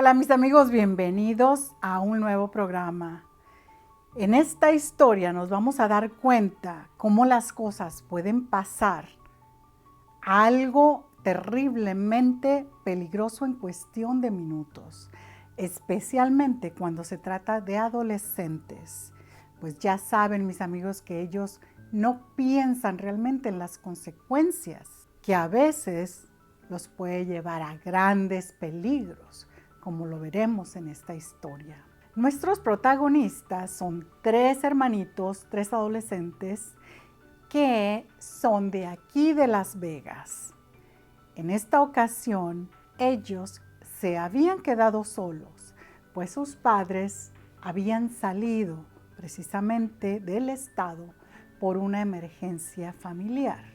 Hola mis amigos, bienvenidos a un nuevo programa. En esta historia nos vamos a dar cuenta cómo las cosas pueden pasar a algo terriblemente peligroso en cuestión de minutos, especialmente cuando se trata de adolescentes. Pues ya saben mis amigos que ellos no piensan realmente en las consecuencias, que a veces los puede llevar a grandes peligros, como lo veremos en esta historia. Nuestros protagonistas son tres hermanitos, tres adolescentes, que son de aquí de Las Vegas. En esta ocasión, ellos se habían quedado solos, pues sus padres habían salido precisamente del estado por una emergencia familiar.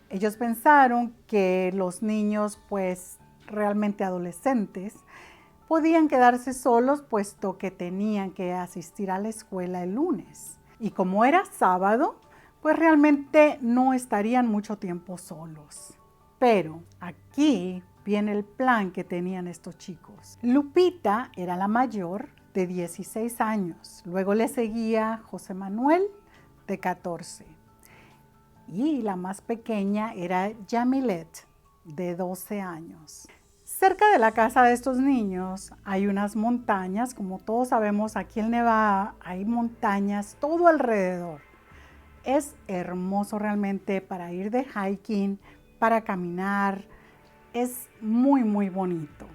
Ellos pensaron que los niños, pues realmente adolescentes, podían quedarse solos puesto que tenían que asistir a la escuela el lunes. Y como era sábado, pues realmente no estarían mucho tiempo solos. Pero aquí viene el plan que tenían estos chicos. Lupita era la mayor, de 16 años. Luego le seguía José Manuel, de 14. Y la más pequeña era Yamilet, de 12 años. Cerca de la casa de estos niños hay unas montañas, como todos sabemos, aquí en Nevada hay montañas todo alrededor. Es hermoso realmente para ir de hiking, para caminar, es muy bonito.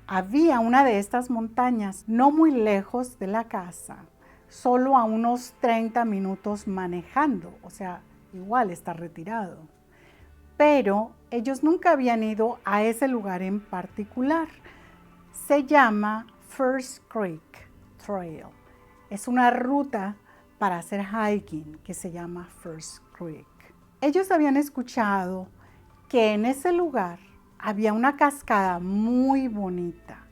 Había una de estas montañas no muy lejos de la casa, solo a unos 30 minutos manejando, o sea, igual está retirado. Pero ellos nunca habían ido a ese lugar en particular. Se llama First Creek Trail. Es una ruta para hacer hiking que se llama First Creek. Ellos habían escuchado que en ese lugar había una cascada muy bonita,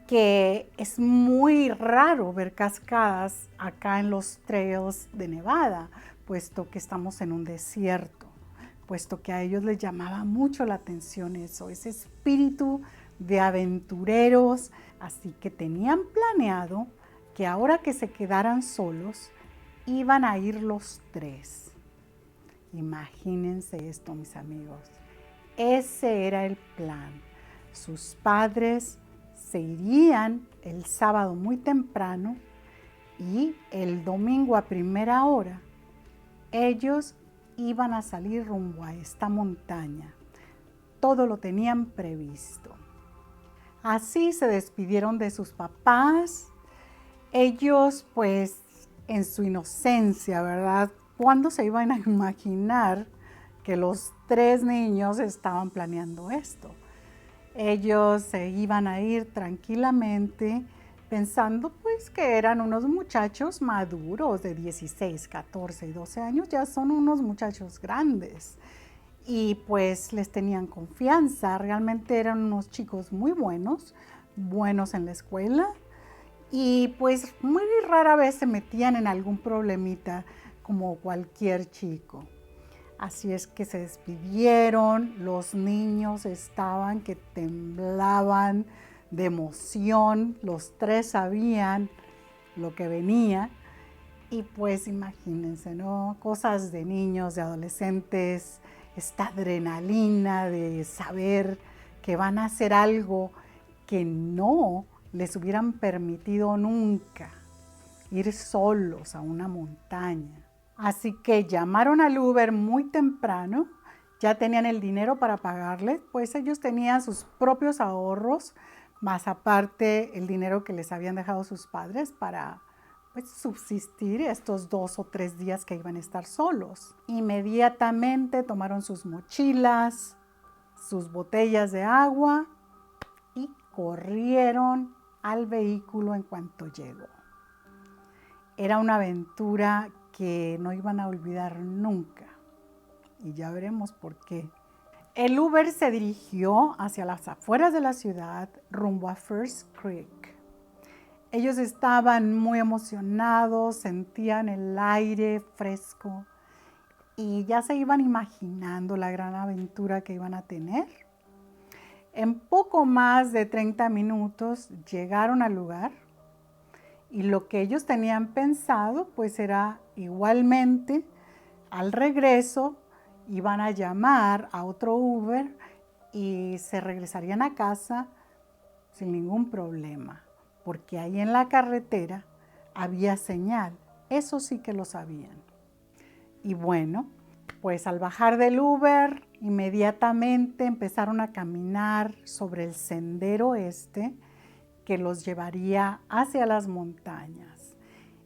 que es muy raro ver cascadas acá en los trails de Nevada, puesto que estamos en un desierto, puesto que a ellos les llamaba mucho la atención eso, ese espíritu de aventureros, así que tenían planeado que ahora que se quedaran solos, iban a ir los tres. Imagínense esto, mis amigos. Ese era el plan. Sus padres se irían el sábado muy temprano y el domingo a primera hora ellos iban a salir rumbo a esta montaña. Todo lo tenían previsto. Así se despidieron de sus papás. Ellos, pues, en su inocencia, ¿verdad? ¿Cuándo se iban a imaginar que los tres niños estaban planeando esto? Ellos se iban a ir tranquilamente pensando pues que eran unos muchachos maduros de 16, 14 y 12 años, ya son unos muchachos grandes y pues les tenían confianza, realmente eran unos chicos muy buenos, buenos en la escuela y pues muy rara vez se metían en algún problemita como cualquier chico. Así es que se despidieron, los niños estaban que temblaban de emoción, los tres sabían lo que venía y pues imagínense, ¿no? Cosas de niños, de adolescentes, esta adrenalina de saber que van a hacer algo que no les hubieran permitido nunca, ir solos a una montaña. Así que llamaron al Uber muy temprano, ya tenían el dinero para pagarle, pues ellos tenían sus propios ahorros, más aparte el dinero que les habían dejado sus padres para pues, subsistir estos 2 o 3 días que iban a estar solos. Inmediatamente tomaron sus mochilas, sus botellas de agua y corrieron al vehículo en cuanto llegó. Era una aventura que no iban a olvidar nunca y ya veremos por qué. El Uber se dirigió hacia las afueras de la ciudad rumbo a First Creek. Ellos estaban muy emocionados, sentían el aire fresco y ya se iban imaginando la gran aventura que iban a tener. En poco más de 30 minutos llegaron al lugar y lo que ellos tenían pensado pues era igualmente al regreso iban a llamar a otro Uber y se regresarían a casa sin ningún problema, porque ahí en la carretera había señal, eso sí que lo sabían. Y bueno, pues al bajar del Uber, inmediatamente empezaron a caminar sobre el sendero que los llevaría hacia las montañas.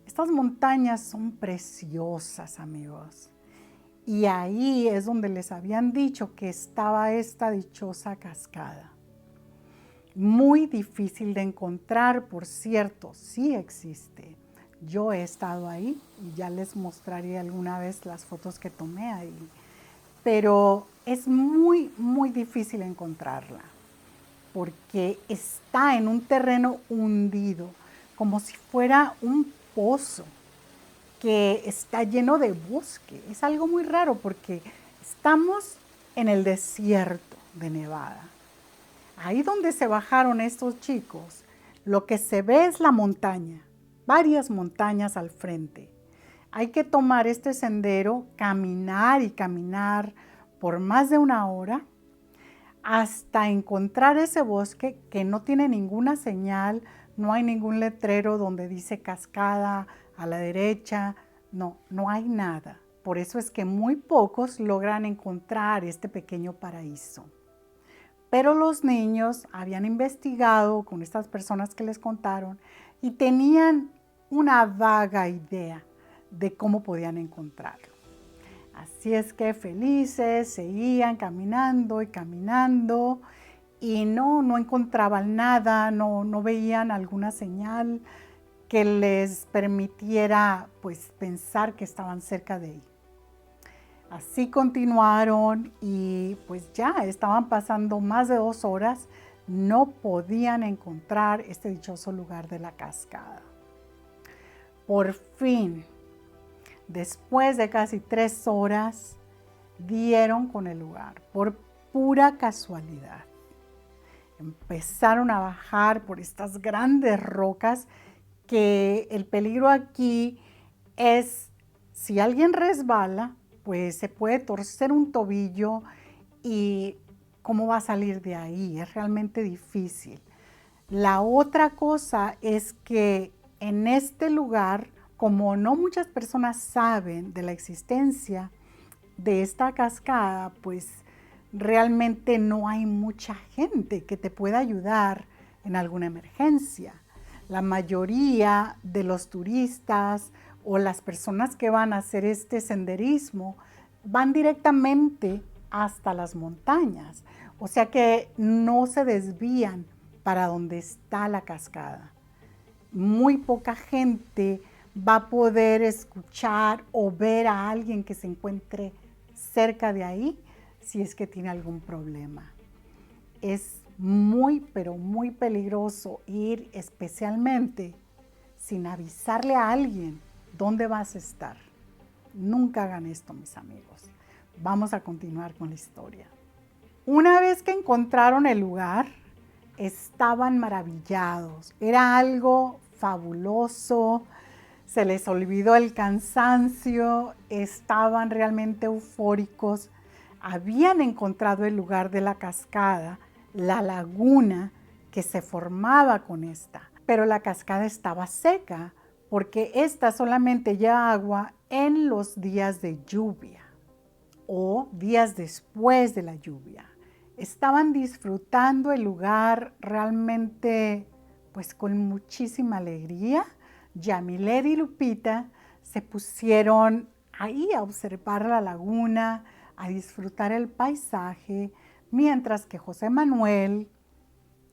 Estas montañas son preciosas, amigos. Y ahí es donde les habían dicho que estaba esta dichosa cascada. Muy difícil de encontrar, por cierto, sí existe. Yo he estado ahí y ya les mostraré alguna vez las fotos que tomé ahí. Pero es muy, muy difícil encontrarla porque está en un terreno hundido, como si fuera un pozo que está lleno de bosque. Es algo muy raro porque estamos en el desierto de Nevada. Ahí donde se bajaron estos chicos, lo que se ve es la montaña, varias montañas al frente. Hay que tomar este sendero, caminar y caminar por más de una hora hasta encontrar ese bosque que no tiene ninguna señal, no hay ningún letrero donde dice cascada a la derecha, no hay nada. Por eso es que muy pocos logran encontrar este pequeño paraíso. Pero los niños habían investigado con estas personas que les contaron y tenían una vaga idea de cómo podían encontrarlo. Así es que felices seguían caminando y caminando y no encontraban nada, no veían alguna señal que les permitiera pues pensar que estaban cerca de ahí. Así continuaron y pues ya estaban pasando más de 2 horas, no podían encontrar este dichoso lugar de la cascada. Por fin, después de casi 3 horas, dieron con el lugar, por pura casualidad. Empezaron a bajar por estas grandes rocas que el peligro aquí es, si alguien resbala, pues se puede torcer un tobillo y ¿cómo va a salir de ahí? Es realmente difícil. La otra cosa es que en este lugar, como no muchas personas saben de la existencia de esta cascada, pues realmente no hay mucha gente que te pueda ayudar en alguna emergencia. La mayoría de los turistas o las personas que van a hacer este senderismo van directamente hasta las montañas, o sea que no se desvían para donde está la cascada. Muy poca gente va a poder escuchar o ver a alguien que se encuentre cerca de ahí si es que tiene algún problema. Es muy, pero muy peligroso ir especialmente sin avisarle a alguien dónde vas a estar. Nunca hagan esto, mis amigos. Vamos a continuar con la historia. Una vez que encontraron el lugar, estaban maravillados. Era algo fabuloso. Se les olvidó el cansancio. Estaban realmente eufóricos. Habían encontrado el lugar de la cascada, la laguna que se formaba con esta. Pero la cascada estaba seca porque esta solamente lleva agua en los días de lluvia o días después de la lluvia. Estaban disfrutando el lugar realmente pues con muchísima alegría. Yamilet y Lupita se pusieron ahí a observar la laguna, a disfrutar el paisaje, mientras que José Manuel,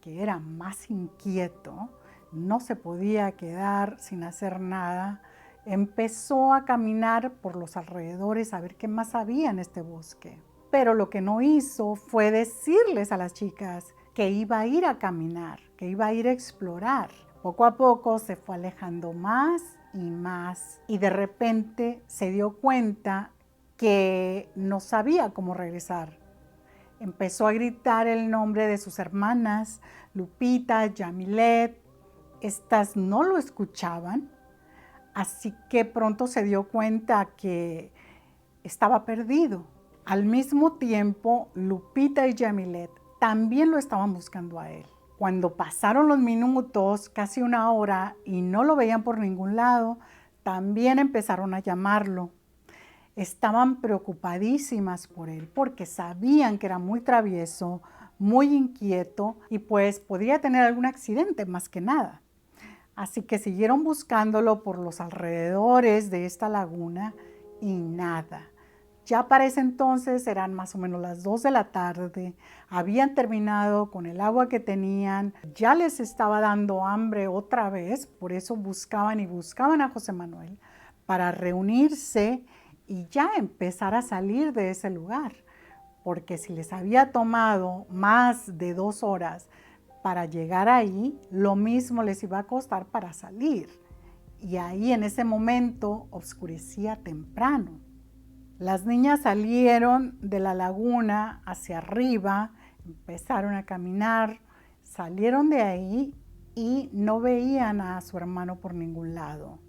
que era más inquieto, no se podía quedar sin hacer nada, empezó a caminar por los alrededores a ver qué más había en este bosque. Pero lo que no hizo fue decirles a las chicas que iba a ir a caminar, que iba a ir a explorar. Poco a poco se fue alejando más y más y de repente se dio cuenta que no sabía cómo regresar. Empezó a gritar el nombre de sus hermanas, Lupita, Yamilet. Estas no lo escuchaban, así que pronto se dio cuenta que estaba perdido. Al mismo tiempo, Lupita y Yamilet también lo estaban buscando a él. Cuando pasaron los minutos, casi una hora, y no lo veían por ningún lado, también empezaron a llamarlo. Estaban preocupadísimas por él porque sabían que era muy travieso, muy inquieto y pues podría tener algún accidente más que nada. Así que siguieron buscándolo por los alrededores de esta laguna y nada. Ya para ese entonces eran más o menos las 2 de la tarde, habían terminado con el agua que tenían, ya les estaba dando hambre otra vez, por eso buscaban y buscaban a José Manuel para reunirse y ya empezar a salir de ese lugar, porque si les había tomado más de 2 horas para llegar ahí, lo mismo les iba a costar para salir. Y ahí en ese momento oscurecía temprano. Las niñas salieron de la laguna hacia arriba, empezaron a caminar, salieron de ahí y no veían a su hermano por ningún lado.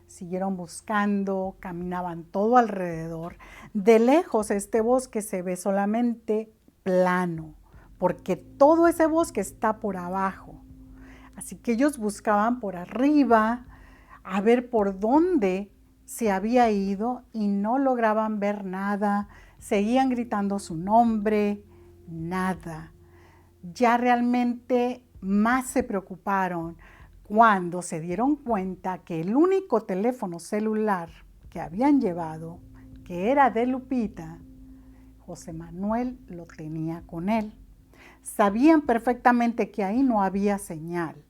Siguieron buscando, caminaban todo alrededor. De lejos este bosque se ve solamente plano, porque todo ese bosque está por abajo. Así que ellos buscaban por arriba a ver por dónde se había ido y no lograban ver nada. Seguían gritando su nombre, nada. Ya realmente más se preocuparon cuando se dieron cuenta que el único teléfono celular que habían llevado, que era de Lupita, José Manuel lo tenía con él. Sabían perfectamente que ahí no había señal,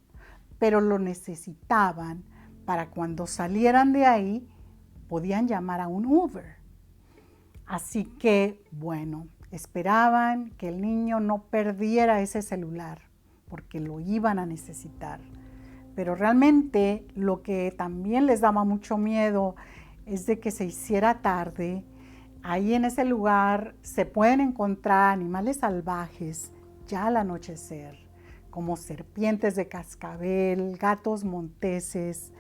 pero lo necesitaban para cuando salieran de ahí podían llamar a un Uber. Así que, bueno, esperaban que el niño no perdiera ese celular porque lo iban a necesitar. Pero realmente lo que también les daba mucho miedo es de que se hiciera tarde. Ahí en ese lugar se pueden encontrar animales salvajes ya al anochecer, como serpientes de cascabel, gatos monteses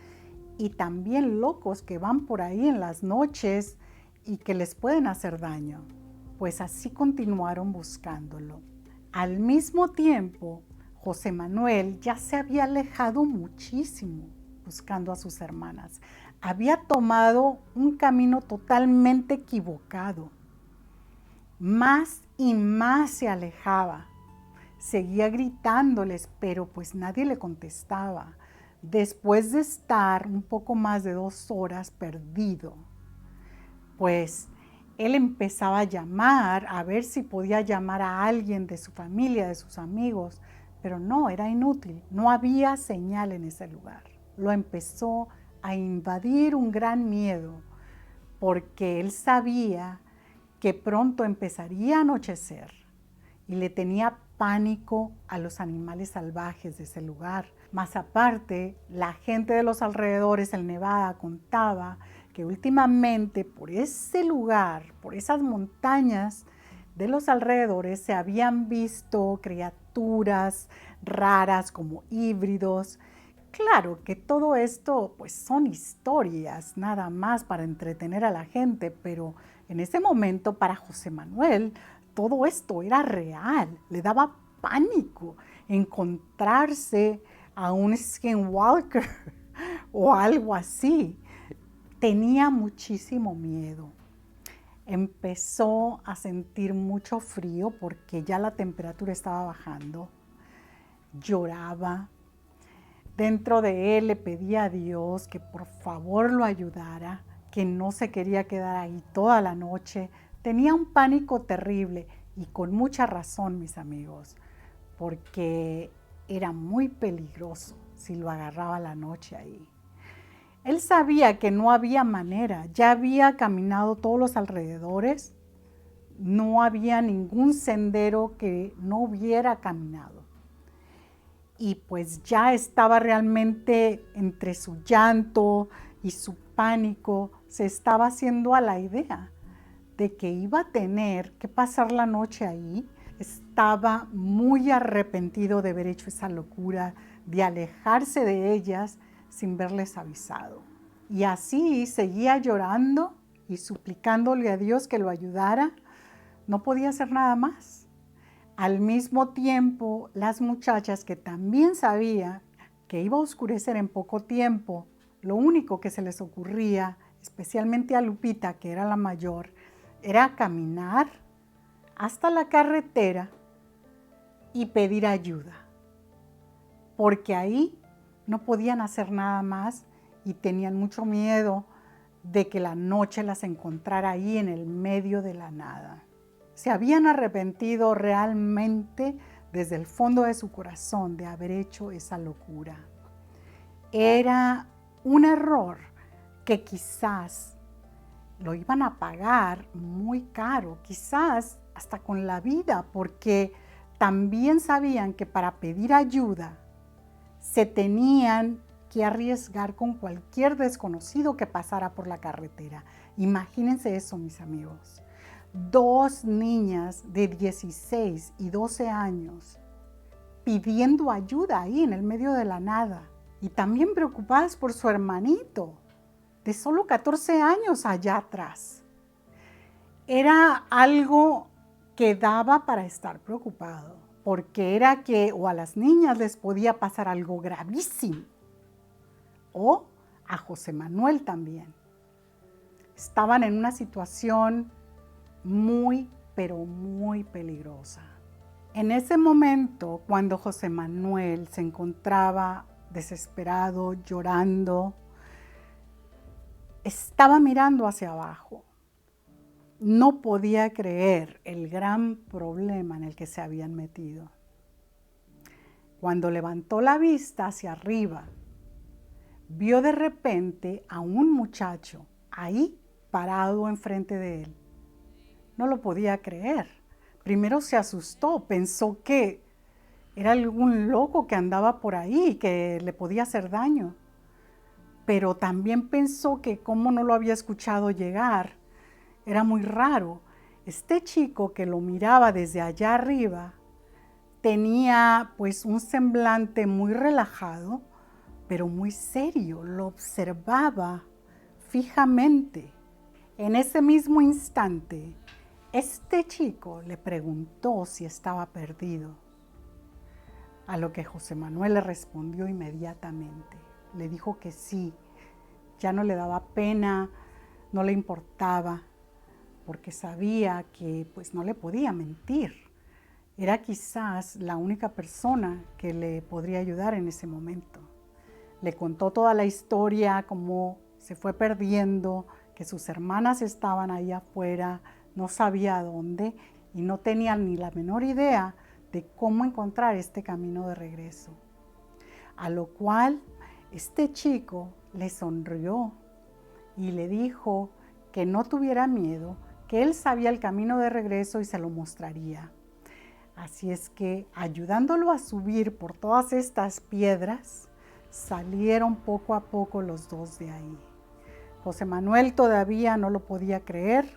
y también locos que van por ahí en las noches y que les pueden hacer daño. Pues así continuaron buscándolo. Al mismo tiempo, José Manuel ya se había alejado muchísimo buscando a sus hermanas. Había tomado un camino totalmente equivocado. Más y más se alejaba. Seguía gritándoles, pero pues nadie le contestaba. Después de estar un poco más de 2 horas perdido, pues él empezaba a llamar, a ver si podía llamar a alguien de su familia, de sus amigos, pero no, era inútil, no había señal en ese lugar. Lo empezó a invadir un gran miedo, porque él sabía que pronto empezaría a anochecer y le tenía pánico a los animales salvajes de ese lugar. Más aparte, la gente de los alrededores en Nevada contaba que últimamente por ese lugar, por esas montañas de los alrededores, se habían visto criaturas raras como híbridos. Claro que todo esto pues son historias nada más para entretener a la gente, pero en ese momento para José Manuel todo esto era real. Le daba pánico encontrarse a un skinwalker o algo así. Tenía muchísimo miedo. Empezó a sentir mucho frío porque ya la temperatura estaba bajando. Lloraba. Dentro de él le pedía a Dios que por favor lo ayudara, que no se quería quedar ahí toda la noche. Tenía un pánico terrible y con mucha razón, mis amigos, porque era muy peligroso si lo agarraba la noche ahí. Él sabía que no había manera, ya había caminado todos los alrededores, no había ningún sendero que no hubiera caminado. Y pues ya estaba realmente entre su llanto y su pánico, se estaba haciendo a la idea de que iba a tener que pasar la noche ahí, estaba muy arrepentido de haber hecho esa locura, de alejarse de ellas sin verles avisado. Y así seguía llorando y suplicándole a Dios que lo ayudara. No podía hacer nada más. Al mismo tiempo, las muchachas que también sabían que iba a oscurecer en poco tiempo, lo único que se les ocurría, especialmente a Lupita, que era la mayor, era caminar hasta la carretera y pedir ayuda, porque ahí no podían hacer nada más y tenían mucho miedo de que la noche las encontrara ahí en el medio de la nada. Se habían arrepentido realmente desde el fondo de su corazón de haber hecho esa locura. Era un error que quizás lo iban a pagar muy caro, quizás hasta con la vida, porque también sabían que para pedir ayuda se tenían que arriesgar con cualquier desconocido que pasara por la carretera. Imagínense eso, mis amigos. 2 niñas de 16 y 12 años pidiendo ayuda ahí en el medio de la nada y también preocupadas por su hermanito de solo 14 años allá atrás. Era algo que daba para estar preocupado, porque era que o a las niñas les podía pasar algo gravísimo, o a José Manuel también. Estaban en una situación muy, pero muy peligrosa. En ese momento, cuando José Manuel se encontraba desesperado, llorando, estaba mirando hacia abajo. No podía creer el gran problema en el que se habían metido. Cuando levantó la vista hacia arriba, vio de repente a un muchacho ahí parado enfrente de él. No lo podía creer. Primero se asustó, pensó que era algún loco que andaba por ahí, que le podía hacer daño. Pero también pensó que como no lo había escuchado llegar, era muy raro. Este chico que lo miraba desde allá arriba tenía pues un semblante muy relajado, pero muy serio. Lo observaba fijamente. En ese mismo instante, este chico le preguntó si estaba perdido, a lo que José Manuel le respondió inmediatamente. Le dijo que sí, ya no le daba pena, no le importaba, porque sabía que pues no le podía mentir. Era quizás la única persona que le podría ayudar en ese momento. Le contó toda la historia, cómo se fue perdiendo, que sus hermanas estaban ahí afuera, no sabía dónde y no tenía ni la menor idea de cómo encontrar este camino de regreso. A lo cual este chico le sonrió y le dijo que no tuviera miedo, que él sabía el camino de regreso y se lo mostraría. Así es que, ayudándolo a subir por todas estas piedras, salieron poco a poco los dos de ahí. José Manuel todavía no lo podía creer,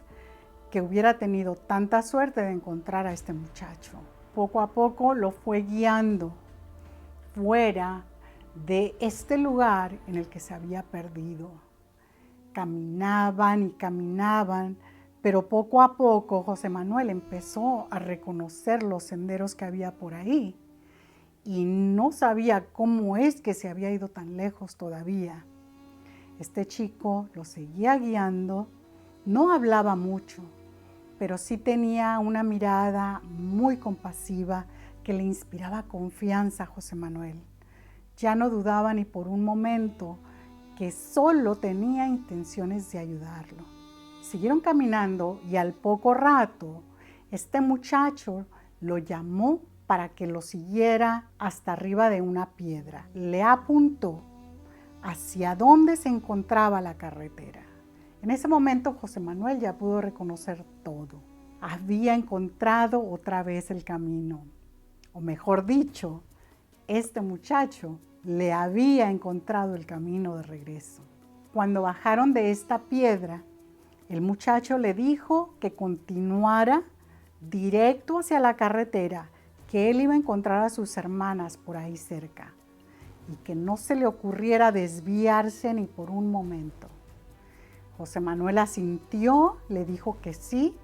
que hubiera tenido tanta suerte de encontrar a este muchacho. Poco a poco lo fue guiando fuera de este lugar en el que se había perdido. Caminaban y caminaban, pero poco a poco José Manuel empezó a reconocer los senderos que había por ahí y no sabía cómo es que se había ido tan lejos todavía. Este chico lo seguía guiando, no hablaba mucho, pero sí tenía una mirada muy compasiva que le inspiraba confianza a José Manuel. Ya no dudaba ni por un momento que solo tenía intenciones de ayudarlo. Siguieron caminando y al poco rato este muchacho lo llamó para que lo siguiera hasta arriba de una piedra. Le apuntó hacia dónde se encontraba la carretera. En ese momento José Manuel ya pudo reconocer todo. Había encontrado otra vez el camino. O mejor dicho, este muchacho le había encontrado el camino de regreso. Cuando bajaron de esta piedra, el muchacho le dijo que continuara directo hacia la carretera, que él iba a encontrar a sus hermanas por ahí cerca y que no se le ocurriera desviarse ni por un momento. José Manuel asintió, le dijo que sí,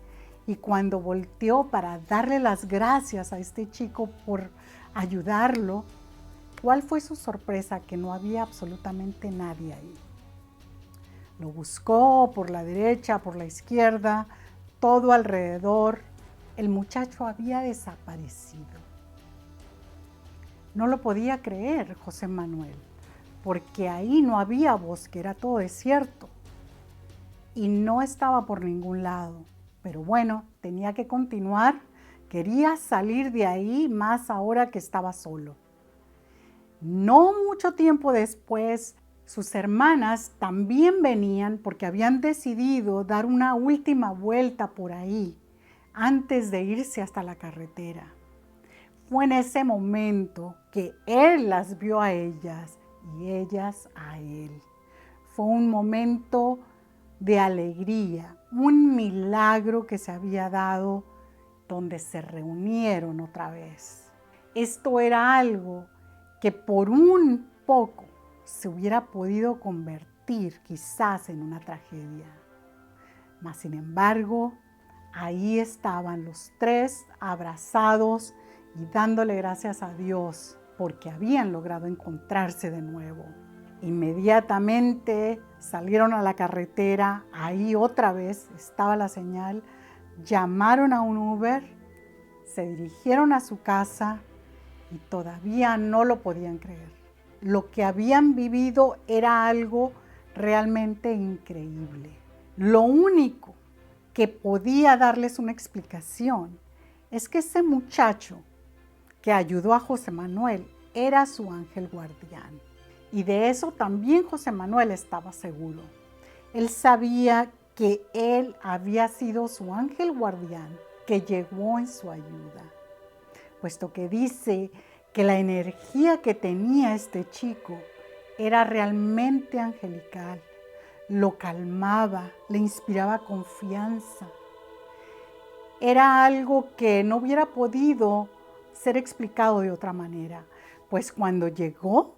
y cuando volteó para darle las gracias a este chico por ayudarlo, ¿cuál fue su sorpresa? Que no había absolutamente nadie ahí. Lo buscó por la derecha, por la izquierda, todo alrededor. El muchacho había desaparecido. No lo podía creer José Manuel, porque ahí no había bosque, era todo desierto. Y no estaba por ningún lado. Pero bueno, tenía que continuar. Quería salir de ahí, más ahora que estaba solo. No mucho tiempo después, sus hermanas también venían porque habían decidido dar una última vuelta por ahí antes de irse hasta la carretera. Fue en ese momento que él las vio a ellas y ellas a él. Fue un momento de alegría, un milagro que se había dado donde se reunieron otra vez. Esto era algo que por un poco se hubiera podido convertir quizás en una tragedia. Mas sin embargo, ahí estaban los tres abrazados y dándole gracias a Dios porque habían logrado encontrarse de nuevo. Inmediatamente salieron a la carretera, ahí otra vez estaba la señal, llamaron a un Uber, se dirigieron a su casa y todavía no lo podían creer. Lo que habían vivido era algo realmente increíble. Lo único que podía darles una explicación es que ese muchacho que ayudó a José Manuel era su ángel guardián. Y de eso también José Manuel estaba seguro. Él sabía que él había sido su ángel guardián que llegó en su ayuda, puesto que dice que la energía que tenía este chico era realmente angelical. Lo calmaba, le inspiraba confianza. Era algo que no hubiera podido ser explicado de otra manera, pues cuando llegó,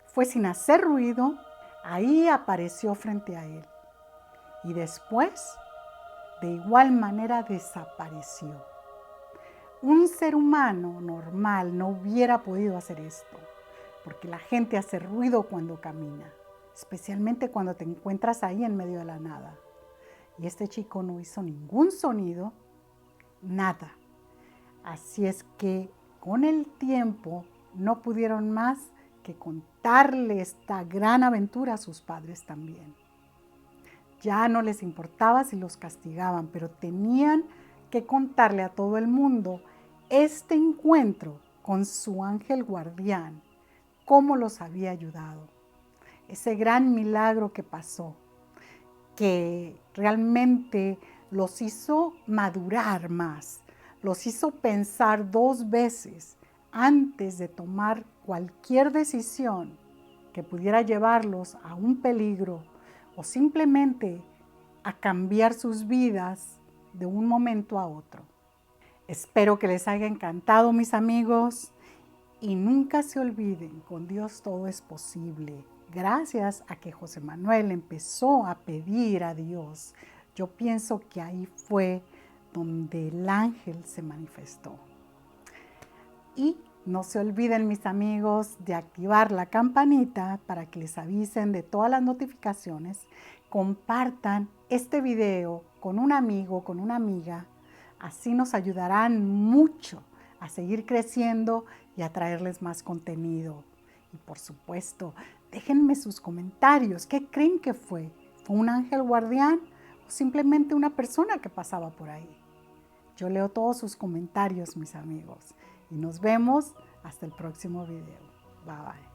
fue sin hacer ruido, ahí apareció frente a él. Y después, de igual manera, desapareció. Un ser humano normal no hubiera podido hacer esto, porque la gente hace ruido cuando camina, especialmente cuando te encuentras ahí en medio de la nada. Y este chico no hizo ningún sonido, nada. Así es que con el tiempo no pudieron más que contarle esta gran aventura a sus padres también. Ya no les importaba si los castigaban, pero tenían que contarle a todo el mundo este encuentro con su ángel guardián, cómo los había ayudado. Ese gran milagro que pasó, que realmente los hizo madurar más, los hizo pensar 2 veces antes de tomar cualquier decisión que pudiera llevarlos a un peligro o simplemente a cambiar sus vidas de un momento a otro. Espero que les haya encantado, mis amigos, y nunca se olviden, con Dios todo es posible. Gracias a que José Manuel empezó a pedir a Dios, yo pienso que ahí fue donde el ángel se manifestó. Y no se olviden, mis amigos, de activar la campanita para que les avisen de todas las notificaciones. Compartan este video con un amigo, con una amiga. Así nos ayudarán mucho a seguir creciendo y a traerles más contenido. Y por supuesto, déjenme sus comentarios. ¿Qué creen que fue? ¿Fue un ángel guardián o simplemente una persona que pasaba por ahí? Yo leo todos sus comentarios, mis amigos. Y nos vemos hasta el próximo video. Bye bye.